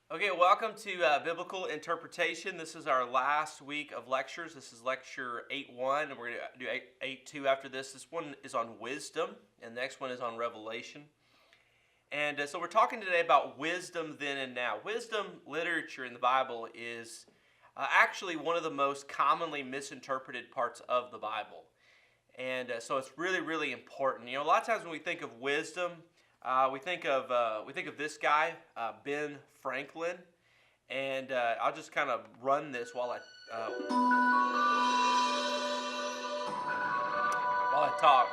Okay, welcome to Biblical Interpretation. This is our last week of lectures. This is lecture 8.1, and we're going to do 8.2 after this. This one is on wisdom, and the next one is on revelation. And so we're talking today about wisdom then and now. Wisdom literature in the Bible is actually one of the most commonly misinterpreted parts of the Bible. And so it's really, really important. You know, a lot of times when we think of wisdom, we think of this guy, Ben Franklin, and I'll just kind of run this while I talk.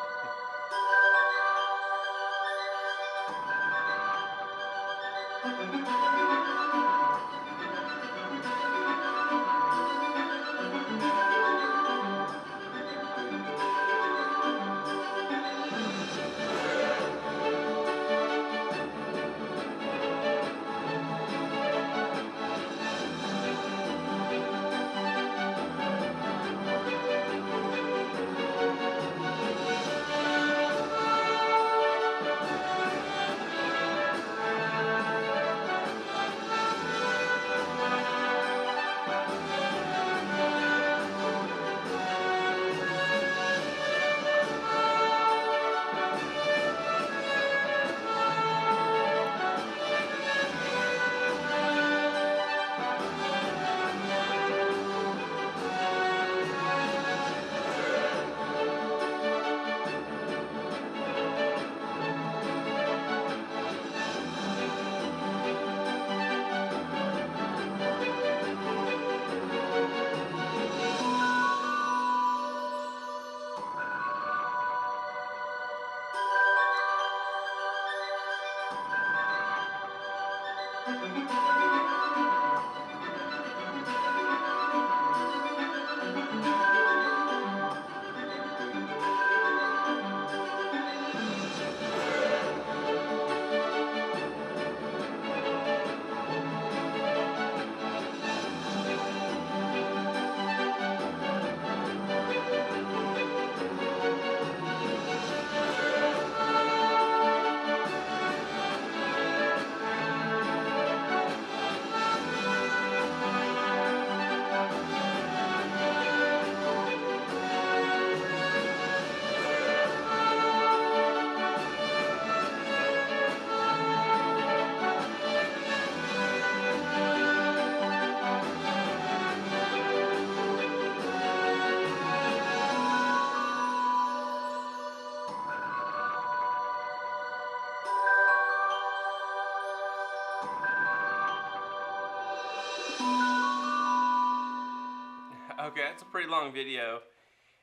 Okay, it's a pretty long video,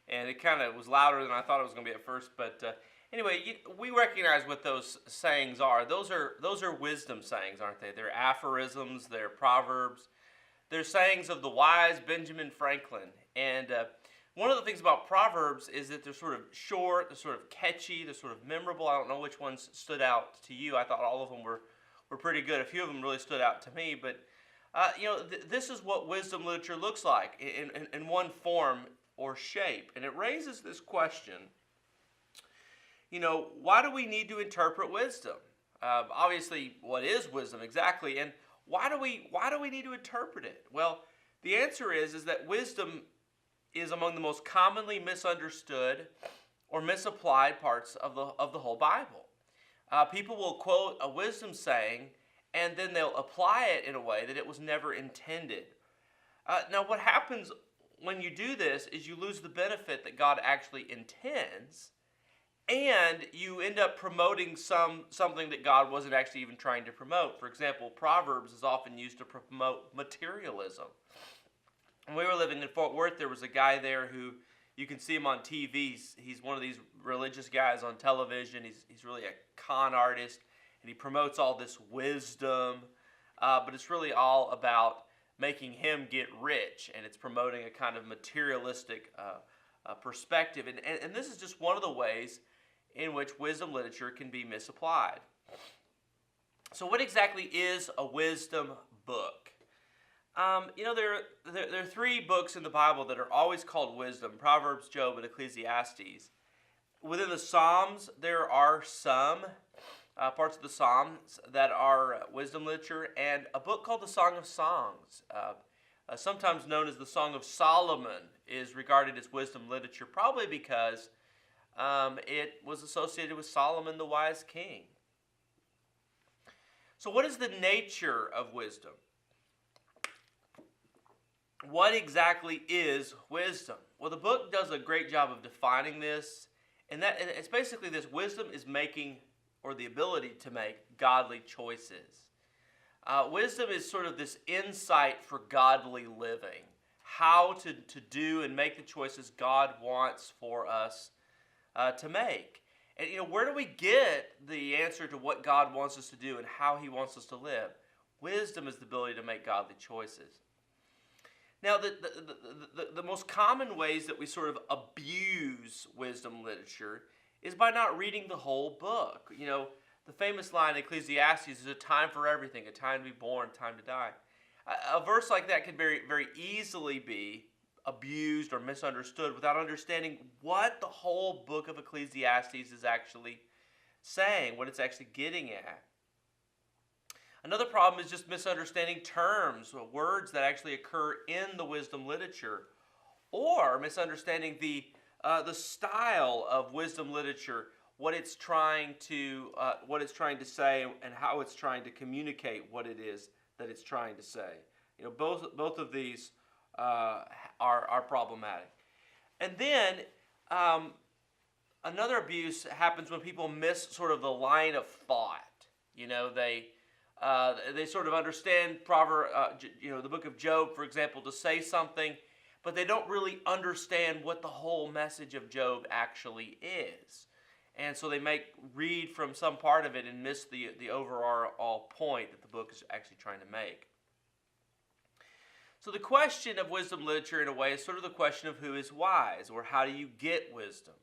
and it kind of was louder than I thought it was going to be at first. But anyway, we recognize what those sayings are. Those are wisdom sayings, aren't they? They're aphorisms. They're proverbs. They're sayings of the wise Benjamin Franklin. And one of the things about proverbs is that they're sort of short, they're sort of catchy, they're sort of memorable. I don't know which ones stood out to you. I thought all of them were pretty good. A few of them really stood out to me, but this is what wisdom literature looks like in one form or shape. And it raises this question, why do we need to interpret wisdom? Obviously, what is wisdom exactly? And why do we need to interpret it? Well, the answer is that wisdom is among the most commonly misunderstood or misapplied parts of the whole Bible. People will quote a wisdom saying, and then they'll apply it in a way that it was never intended. Now, what happens when you do this is you lose the benefit that God actually intends, and you end up promoting something that God wasn't actually even trying to promote. For example, Proverbs is often used to promote materialism. When we were living in Fort Worth, there was a guy there who you can see him on TV. He's one of these religious guys on television. He's really a con artist, and he promotes all this wisdom, but it's really all about making him get rich, and it's promoting a kind of materialistic perspective. And this is just one of the ways in which wisdom literature can be misapplied. So what exactly is a wisdom book? There are three books in the Bible that are always called wisdom: Proverbs, Job, and Ecclesiastes. Within the Psalms, there are some. parts of the Psalms that are wisdom literature, and a book called the Song of Songs, sometimes known as the Song of Solomon, is regarded as wisdom literature, probably because it was associated with Solomon, the wise king. So what is the nature of wisdom? What exactly is wisdom? Well, the book does a great job of defining this, and it's basically this: wisdom is making, or the ability to make, godly choices. Wisdom is sort of this insight for godly living, how to do and make the choices God wants for us to make. And where do we get the answer to what God wants us to do and how He wants us to live? Wisdom is the ability to make godly choices. Now, the most common ways that we sort of abuse wisdom literature is by not reading the whole book. The famous line in Ecclesiastes is a time for everything, a time to be born, a time to die. A verse like that could very, very easily be abused or misunderstood without understanding what the whole book of Ecclesiastes is actually saying, what it's actually getting at. Another problem is just misunderstanding terms, or words that actually occur in the wisdom literature, or misunderstanding the style of wisdom literature, what it's trying to say, and how it's trying to communicate what it is that it's trying to say. Both of these are problematic. And then another abuse happens when people miss sort of the line of thought. They sort of understand the book of Job, for example, to say something, but they don't really understand what the whole message of Job actually is. And so they read from some part of it and miss the overall point that the book is actually trying to make. So the question of wisdom literature, in a way, is sort of the question of who is wise, or how do you get wisdom?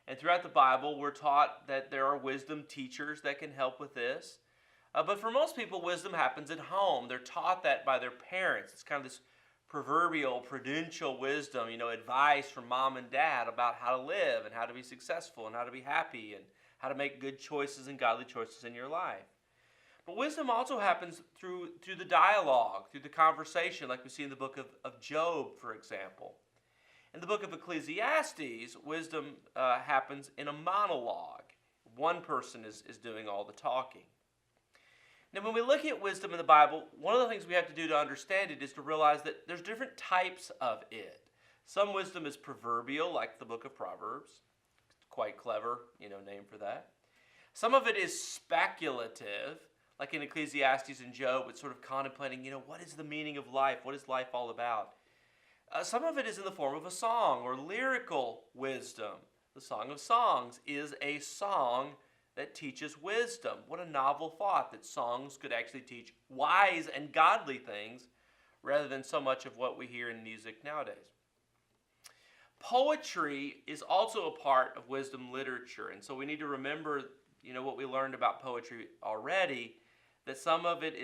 And throughout the Bible, we're taught that there are wisdom teachers that can help with this. But for most people, wisdom happens at home. They're taught that by their parents. It's kind of this proverbial prudential wisdom, advice from mom and dad about how to live and how to be successful and how to be happy and how to make good choices and godly choices in your life. But wisdom also happens through the dialogue, through the conversation, like we see in the book of Job, for example. In the book of Ecclesiastes, wisdom happens in a monologue. One person is doing all the talking. Now, when we look at wisdom in the Bible, one of the things we have to do to understand it is to realize that there's different types of it. Some wisdom is proverbial, like the book of Proverbs. Quite clever, name for that. Some of it is speculative, like in Ecclesiastes and Job. It's sort of contemplating, what is the meaning of life? What is life all about? Some of it is in the form of a song or lyrical wisdom. The Song of Songs is a song that teaches wisdom. What a novel thought that songs could actually teach wise and godly things rather than so much of what we hear in music nowadays. Poetry is also a part of wisdom literature, and so we need to remember, what we learned about poetry already, that some of it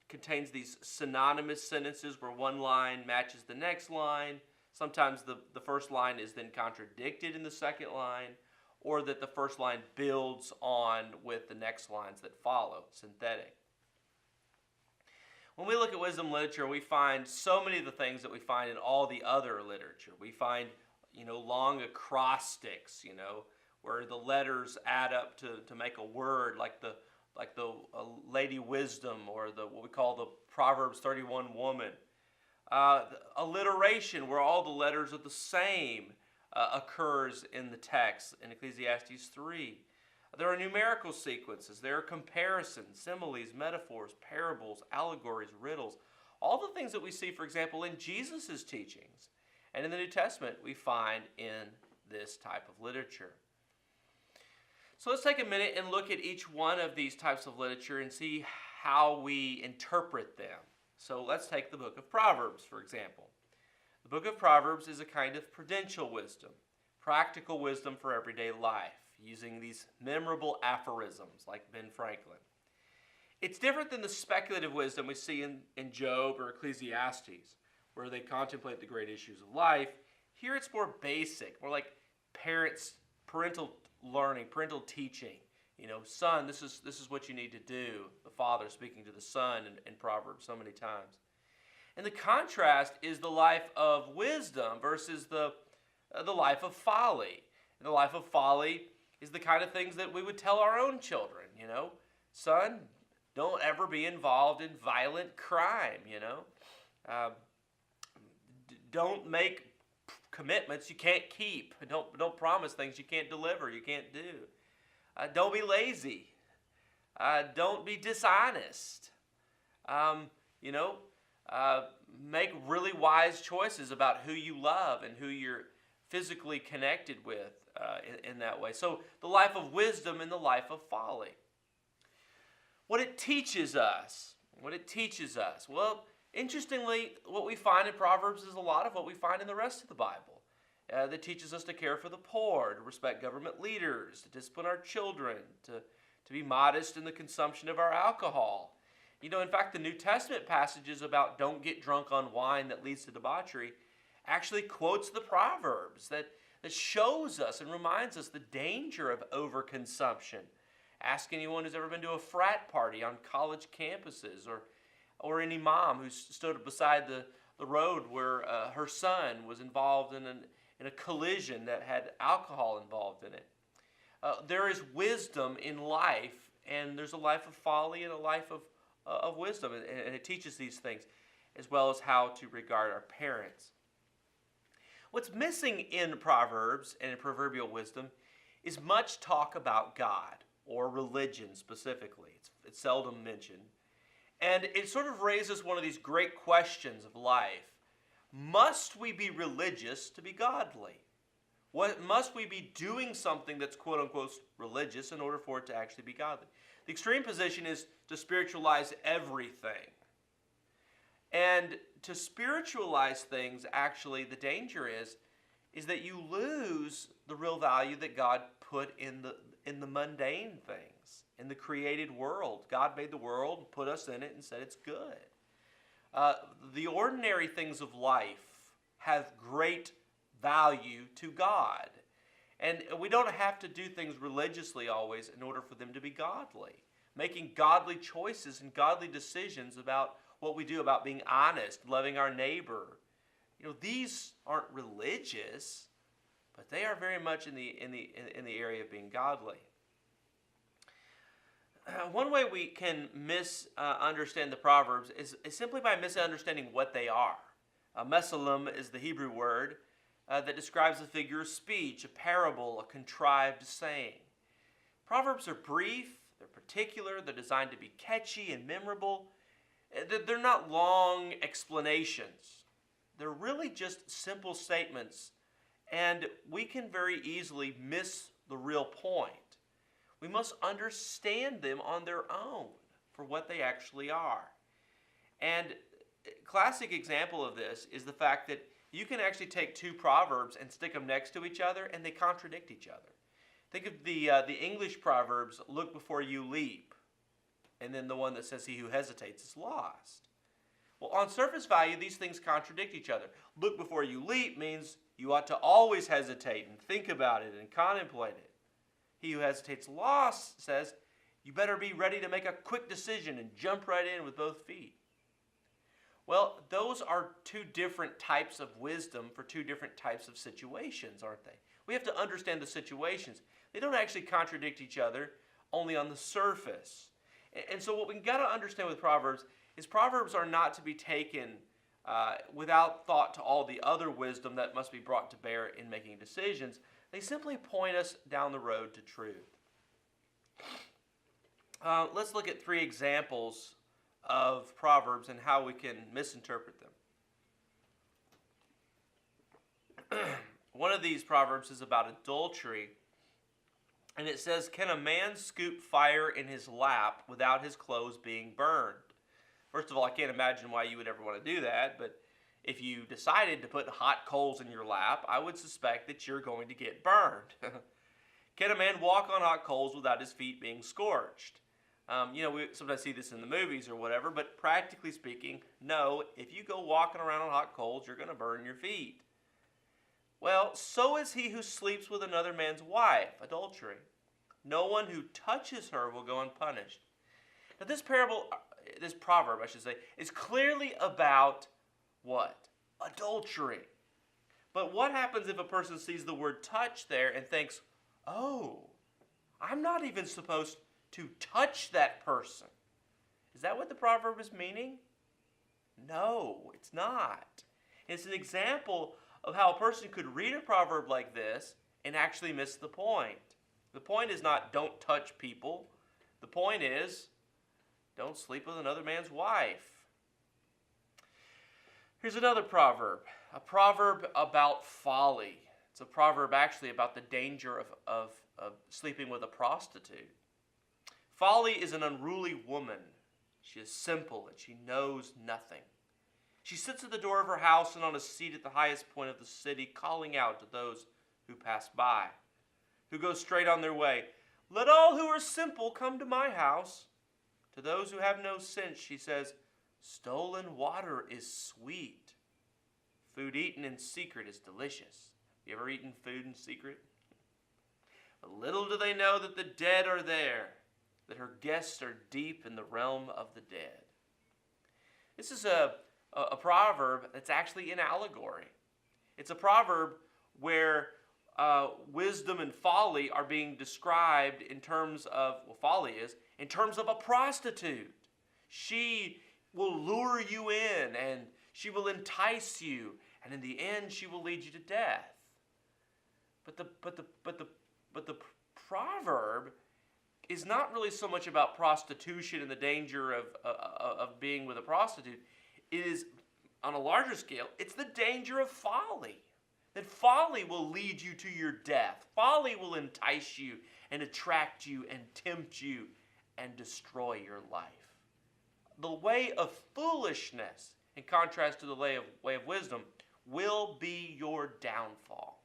contains these synonymous sentences where one line matches the next line. Sometimes the first line is then contradicted in the second line, or that the first line builds on with the next lines that follow, synthetic. When we look at wisdom literature, we find so many of the things that we find in all the other literature. We find, long acrostics, where the letters add up to make a word, like the Lady Wisdom, or what we call the Proverbs 31 woman. Alliteration, where all the letters are the same, occurs in the text in Ecclesiastes 3. There are numerical sequences. There are comparisons, similes, metaphors, parables, allegories, riddles. All the things that we see, for example, in Jesus' teachings and in the New Testament, we find in this type of literature. So let's take a minute and look at each one of these types of literature and see how we interpret them. So let's take the book of Proverbs, for example. The book of Proverbs is a kind of prudential wisdom, practical wisdom for everyday life, using these memorable aphorisms like Ben Franklin. It's different than the speculative wisdom we see in Job or Ecclesiastes, where they contemplate the great issues of life. Here it's more basic, more like parental learning, parental teaching. son, this is what you need to do. The father speaking to the son in Proverbs so many times. And the contrast is the life of wisdom versus the life of folly. And the life of folly is the kind of things that we would tell our own children, Son, don't ever be involved in violent crime, Don't make commitments you can't keep. Don't promise things you can't deliver, you can't do. Don't be lazy. Don't be dishonest. Make really wise choices about who you love and who you're physically connected with in that way. So the life of wisdom and the life of folly. What it teaches us. Well, interestingly, what we find in Proverbs is a lot of what we find in the rest of the Bible. That teaches us to care for the poor, to respect government leaders, to discipline our children, to be modest in the consumption of our alcohol. In fact, the New Testament passages about don't get drunk on wine that leads to debauchery actually quotes the Proverbs that shows us and reminds us the danger of overconsumption. Ask anyone who's ever been to a frat party on college campuses, or any mom who stood beside the road where her son was involved in a collision that had alcohol involved in it. There is wisdom in life, and there's a life of folly and a life of wisdom, and it teaches these things, as well as how to regard our parents. What's missing in Proverbs and in proverbial wisdom is much talk about God or religion specifically. It's seldom mentioned. And it sort of raises one of these great questions of life. Must we be religious to be godly? Must we be doing something that's quote-unquote religious in order for it to actually be godly? The extreme position is to spiritualize everything. And to spiritualize things, actually, the danger is that you lose the real value that God put in the mundane things, in the created world. God made the world, put us in it, and said it's good. The ordinary things of life have great value to God. And we don't have to do things religiously always in order for them to be godly. Making godly choices and godly decisions about what we do, about being honest, loving our neighbor. These aren't religious, but they are very much in the area of being godly. One way we can misunderstand the Proverbs is simply by misunderstanding what they are. Mesalim is the Hebrew word that describes a figure of speech, a parable, a contrived saying. Proverbs are brief, they're particular, they're designed to be catchy and memorable. They're not long explanations. They're really just simple statements, and we can very easily miss the real point. We must understand them on their own for what they actually are. And a classic example of this is the fact that you can actually take two proverbs and stick them next to each other, and they contradict each other. Think of the English proverbs, look before you leap, and then the one that says he who hesitates is lost. Well, on surface value, these things contradict each other. Look before you leap means you ought to always hesitate and think about it and contemplate it. He who hesitates lost says you better be ready to make a quick decision and jump right in with both feet. Well, those are two different types of wisdom for two different types of situations, aren't they? We have to understand the situations. They don't actually contradict each other, only on the surface. And so what we've got to understand with Proverbs is Proverbs are not to be taken without thought to all the other wisdom that must be brought to bear in making decisions. They simply point us down the road to truth. Let's look at 3 examples of Proverbs and how we can misinterpret them. One of these Proverbs is about adultery. And it says, can a man scoop fire in his lap without his clothes being burned? First of all, I can't imagine why you would ever want to do that, but if you decided to put hot coals in your lap, I would suspect that you're going to get burned. Can a man walk on hot coals without his feet being scorched? We sometimes see this in the movies or whatever, but practically speaking, no, if you go walking around on hot coals, you're going to burn your feet. Well, so is he who sleeps with another man's wife, adultery. No one who touches her will go unpunished. Now this proverb, I should say, is clearly about what? Adultery. But what happens if a person sees the word touch there and thinks, oh, I'm not even supposed to touch that person? Is that what the proverb is meaning? No, it's not. It's an example of how a person could read a proverb like this and actually miss the point. The point is not don't touch people. The point is don't sleep with another man's wife. Here's another proverb, a proverb about folly. It's a proverb actually about the danger of sleeping with a prostitute. Folly is an unruly woman. She is simple and she knows nothing. She sits at the door of her house and on a seat at the highest point of the city, calling out to those who pass by, who go straight on their way. Let all who are simple come to my house. To those who have no sense, she says, stolen water is sweet. Food eaten in secret is delicious. You ever eaten food in secret? But little do they know that the dead are there, that her guests are deep in the realm of the dead. This is a proverb that's actually an allegory. It's a proverb where wisdom and folly are being described in terms of, well, folly is, in terms of a prostitute. She will lure you in and she will entice you, and in the end she will lead you to death. But the proverb is not really so much about prostitution and the danger of being with a prostitute. It is, on a larger scale, it's the danger of folly. That folly will lead you to your death. Folly will entice you and attract you and tempt you and destroy your life. The way of foolishness, in contrast to the way of wisdom, will be your downfall.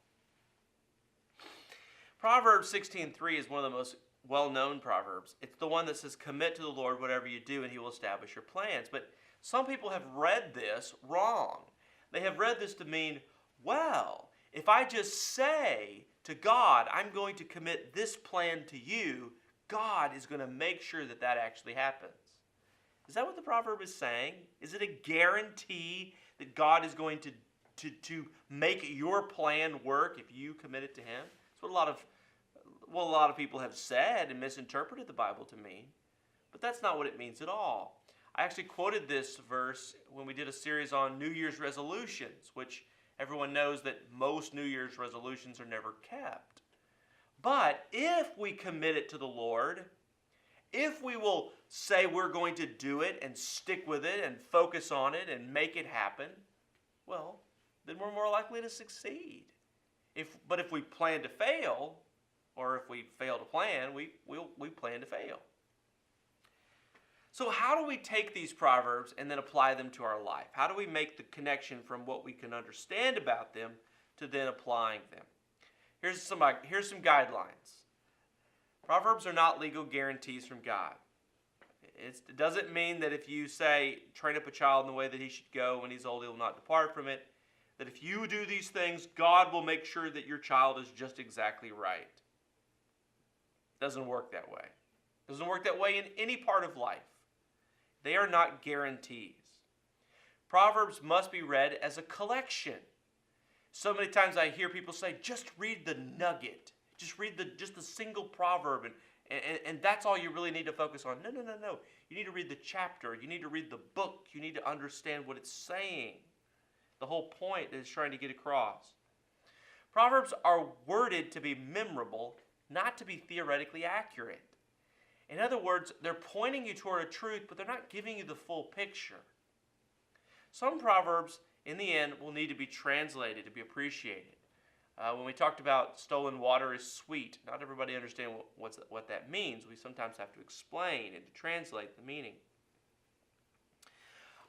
Proverbs 16:3 is one of the most well-known proverbs. It's the one that says, commit to the Lord whatever you do and he will establish your plans. But some people have read this wrong. They have read this to mean, well, if I just say to God, I'm going to commit this plan to you, God is going to make sure that that actually happens. Is that what the proverb is saying? Is it a guarantee that God is going to make your plan work if you commit it to him? That's what a lot of people have said and misinterpreted the Bible to mean. But that's not what it means at all. I actually quoted this verse when we did a series on New Year's resolutions, which everyone knows that most New Year's resolutions are never kept. But if we commit it to the Lord, if we will say we're going to do it and stick with it and focus on it and make it happen, well, then we're more likely to succeed. But if we plan to fail, or if we fail to plan, we plan to fail. So how do we take these proverbs and then apply them to our life? How do we make the connection from what we can understand about them to then applying them? Here's some guidelines. Proverbs are not legal guarantees from God. It doesn't mean that if you say, train up a child in the way that he should go, when he's old he will not depart from it, that if you do these things, God will make sure that your child is just exactly right. It doesn't work that way. It doesn't work that way in any part of life. They are not guarantees. Proverbs must be read as a collection. So many times I hear people say, just read the nugget. Just read the single proverb and that's all you really need to focus on. No. You need to read the chapter. You need to read the book. You need to understand what it's saying. The whole point that it's trying to get across. Proverbs are worded to be memorable, not to be theoretically accurate. In other words, they're pointing you toward a truth, but they're not giving you the full picture. Some proverbs, in the end, will need to be translated to be appreciated. When we talked about stolen water is sweet, not everybody understands what that means. We sometimes have to explain and to translate the meaning.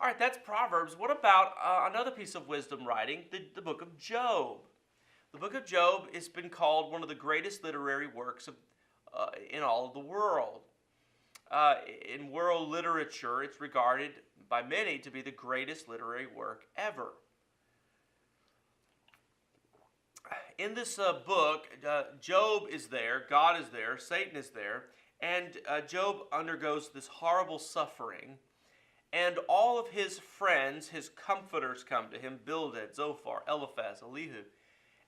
All right, that's Proverbs. What about another piece of wisdom writing, the book of Job? The book of Job has been called one of the greatest literary works in all of the world. In world literature, it's regarded by many to be the greatest literary work ever. in this book, Job is there, God is there, Satan is there, and Job undergoes this horrible suffering. And all of his friends, his comforters, come to him: Bildad, Zophar, Eliphaz, Elihu.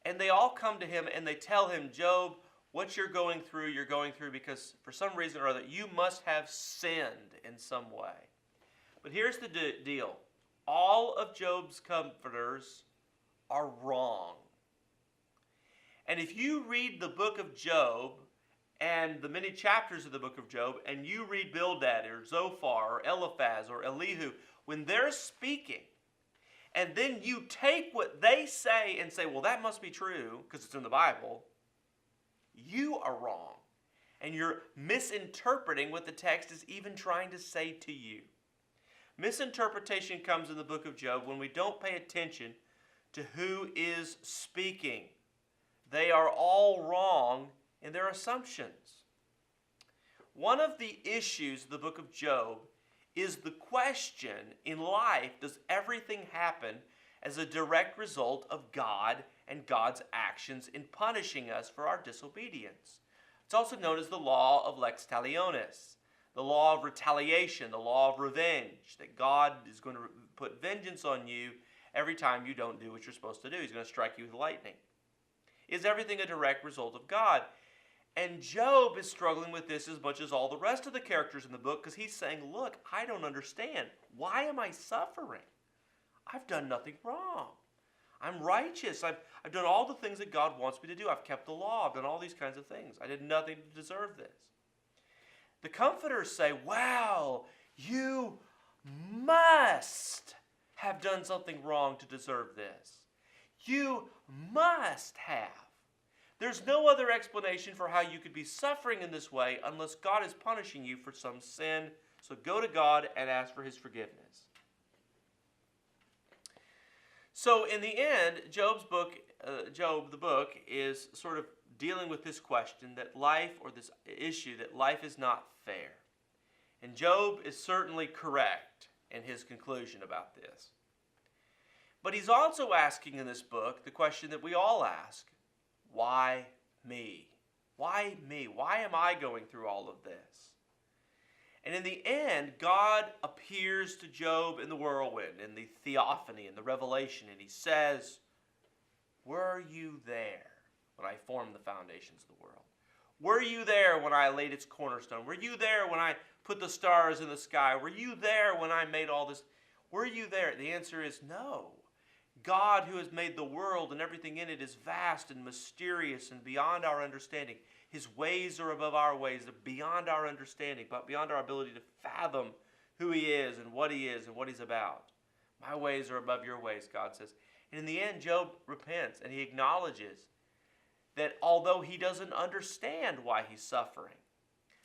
And they all come to him and they tell him, Job, what you're going through because for some reason or other, you must have sinned in some way. But here's the deal. All of Job's comforters are wrong. And if you read the book of Job and the many chapters of the book of Job, and you read Bildad or Zophar or Eliphaz or Elihu, when they're speaking, and then you take what they say and say, well, that must be true because it's in the Bible, you are wrong. And you're misinterpreting what the text is even trying to say to you. Misinterpretation comes in the book of Job when we don't pay attention to who is speaking. They are all wrong in their assumptions. One of the issues of the book of Job is the question in life: does everything happen as a direct result of God and God's actions in punishing us for our disobedience? It's also known as the law of lex talionis, the law of retaliation, the law of revenge, that God is going to put vengeance on you every time you don't do what you're supposed to do. He's going to strike you with lightning. Is everything a direct result of God? And Job is struggling with this as much as all the rest of the characters in the book, because he's saying, look, I don't understand. Why am I suffering? I've done nothing wrong. I'm righteous. I've done all the things that God wants me to do. I've kept the law. I've done all these kinds of things. I did nothing to deserve this. The comforters say, well, you must have done something wrong to deserve this. You must have. There's no other explanation for how you could be suffering in this way unless God is punishing you for some sin. So go to God and ask for His forgiveness. So in the end, Job, the book, is sort of dealing with this question that life, or this issue that life is not fair. And Job is certainly correct in his conclusion about this. But he's also asking in this book the question that we all ask: why me? Why me? Why am I going through all of this? And in the end, God appears to Job in the whirlwind, in the theophany, in the revelation, and He says, were you there when I formed the foundations of the world? Were you there when I laid its cornerstone? Were you there when I put the stars in the sky? Were you there when I made all this? Were you there? The answer is no. God, who has made the world and everything in it, is vast and mysterious and beyond our understanding. His ways are above our ways, they're beyond our understanding, but beyond our ability to fathom who He is and what He's about. My ways are above your ways, God says. And in the end, Job repents and he acknowledges that although he doesn't understand why he's suffering,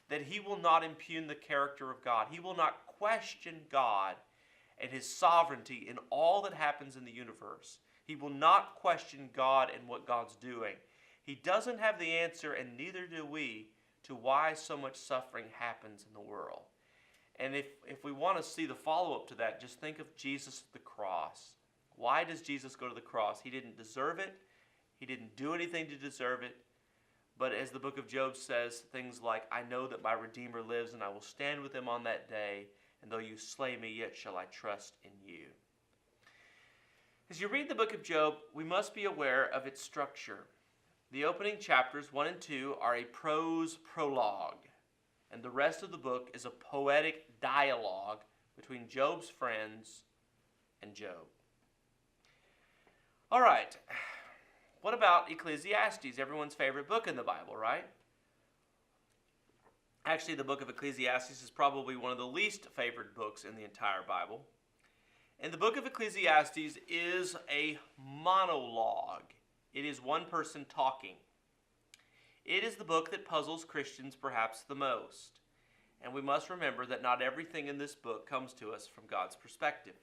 that he will not impugn the character of God. He will not question God and His sovereignty in all that happens in the universe. He will not question God and what God's doing. He doesn't have the answer, and neither do we, to why so much suffering happens in the world. And if we want to see the follow-up to that, just think of Jesus at the cross. Why does Jesus go to the cross? He didn't deserve it. He didn't do anything to deserve it. But as the book of Job says, things like, I know that my Redeemer lives, and I will stand with Him on that day. And though you slay me, yet shall I trust in you. As you read the book of Job, we must be aware of its structure. The opening chapters, 1 and 2, are a prose prologue, and the rest of the book is a poetic dialogue between Job's friends and Job. All right, what about Ecclesiastes, everyone's favorite book in the Bible, right? Actually, the book of Ecclesiastes is probably one of the least favored books in the entire Bible. And the book of Ecclesiastes is a monologue. It is one person talking. It is the book that puzzles Christians perhaps the most. And we must remember that not everything in this book comes to us from God's perspective.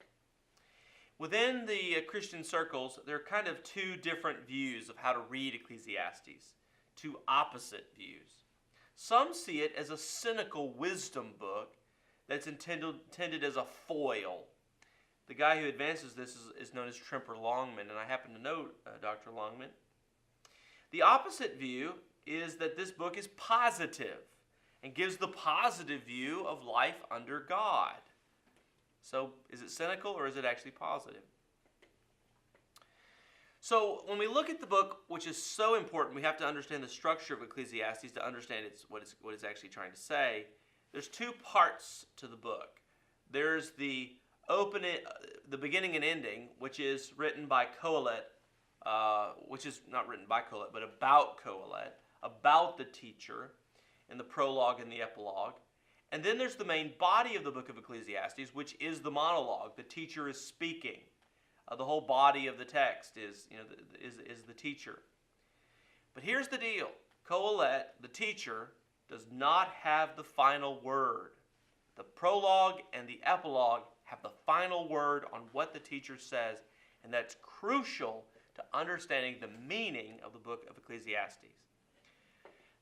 Within the Christian circles, there are kind of two different views of how to read Ecclesiastes, two opposite views. Some see it as a cynical wisdom book that's intended as a foil. The guy who advances this is known as Tremper Longman, and I happen to know Dr. Longman. The opposite view is that this book is positive and gives the positive view of life under God. So is it cynical or is it actually positive? So when we look at the book, which is so important, we have to understand the structure of Ecclesiastes to understand what it's actually trying to say. There's two parts to the book. There's the beginning and ending, which is written by Kohelet, which is not written by Kohelet, but about Kohelet, about the teacher, in the prologue and the epilogue. And then there's the main body of the book of Ecclesiastes, which is the monologue. The teacher is speaking. The whole body of the text is the teacher. But here's the deal. Kohelet, the teacher, does not have the final word. The prologue and the epilogue have the final word on what the teacher says, and that's crucial to understanding the meaning of the book of Ecclesiastes.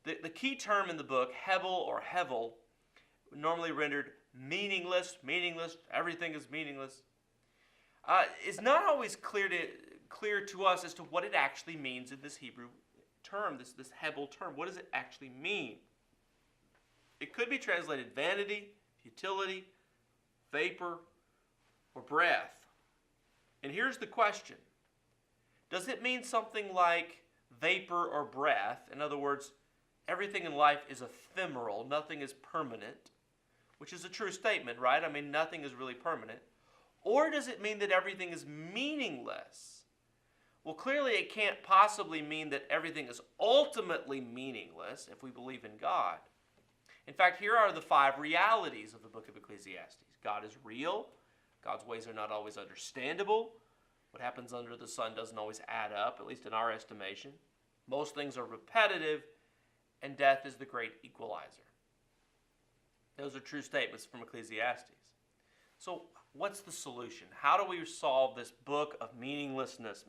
The key term in the book, Hebel or Hevel, normally rendered meaningless, everything is meaningless, is not always clear to us as to what it actually means in this Hebrew term, this Hebel term. What does it actually mean? It could be translated vanity, futility, vapor, or breath. And here's the question. Does it mean something like vapor or breath? In other words, everything in life is ephemeral, nothing is permanent, which is a true statement, right? I mean, nothing is really permanent. Or does it mean that everything is meaningless? Well, clearly it can't possibly mean that everything is ultimately meaningless if we believe in God. In fact, here are the 5 realities of the book of Ecclesiastes. God is real. God's ways are not always understandable. What happens under the sun doesn't always add up, at least in our estimation. Most things are repetitive, and death is the great equalizer. Those are true statements from Ecclesiastes. So what's the solution? How do we solve this book of meaninglessness?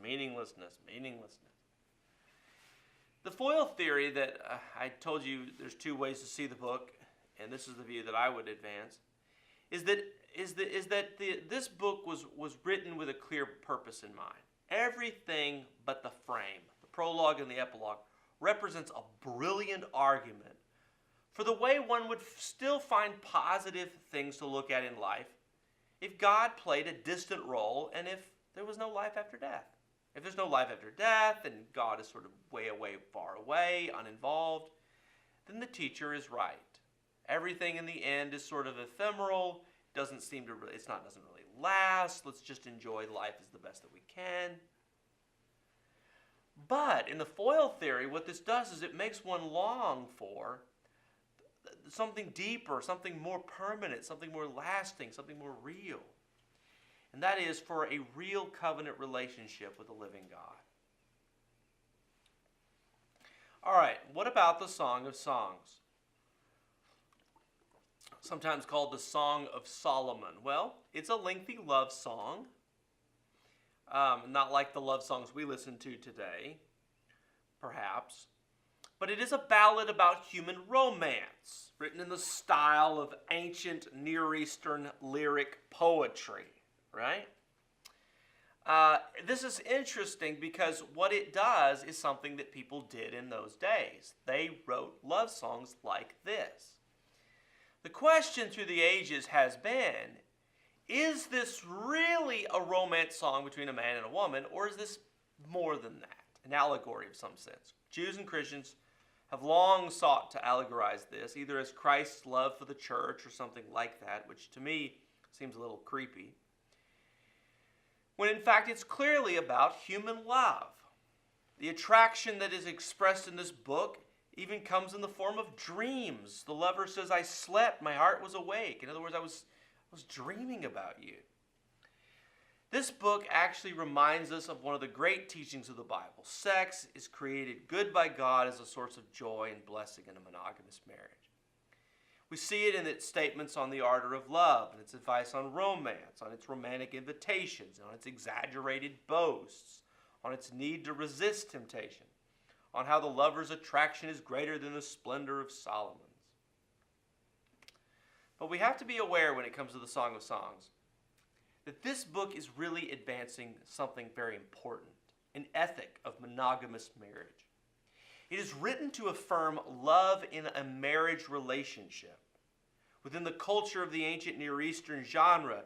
The foil theory that I told you there's 2 ways to see the book, and this is the view that I would advance, is that this book was written with a clear purpose in mind. Everything but the frame, the prologue and the epilogue, represents a brilliant argument for the way one would still find positive things to look at in life if God played a distant role and if there was no life after death. If there's no life after death and God is sort of way away, far away, uninvolved, then the teacher is right. Everything in the end is sort of ephemeral, doesn't really last. Let's just enjoy life as the best that we can. But in the foil theory, what this does is it makes one long for something deeper, something more permanent, something more lasting, something more real. And that is for a real covenant relationship with the living God. All right, what about the Song of Songs? Sometimes called the Song of Solomon. Well, it's a lengthy love song. Not like the love songs we listen to today, perhaps. But it is a ballad about human romance, written in the style of ancient Near Eastern lyric poetry, right? This is interesting because what it does is something that people did in those days. They wrote love songs like this. The question through the ages has been, is this really a romance song between a man and a woman, or is this more than that, an allegory of some sense? Jews and Christians have long sought to allegorize this, either as Christ's love for the church or something like that, which to me seems a little creepy, when in fact it's clearly about human love. The attraction that is expressed in this book even comes in the form of dreams. The lover says, "I slept, my heart was awake." In other words, I was dreaming about you. This book actually reminds us of one of the great teachings of the Bible. Sex is created good by God as a source of joy and blessing in a monogamous marriage. We see it in its statements on the ardor of love, and its advice on romance, on its romantic invitations, on its exaggerated boasts, on its need to resist temptation, on how the lover's attraction is greater than the splendor of Solomon's. But we have to be aware when it comes to the Song of Songs that this book is really advancing something very important, an ethic of monogamous marriage. It is written to affirm love in a marriage relationship. Within the culture of the ancient Near Eastern genre,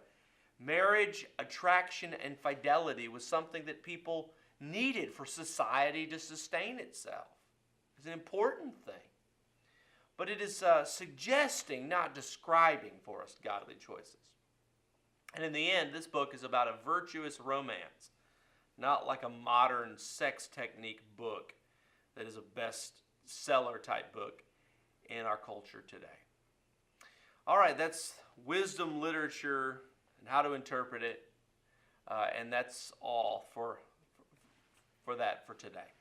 marriage, attraction, and fidelity was something that people needed for society to sustain itself. It's an important thing. But it is suggesting, not describing for us godly choices. And in the end, this book is about a virtuous romance, not like a modern sex technique book that is a bestseller type book in our culture today. All right, that's wisdom literature and how to interpret it. And that's all for that for today.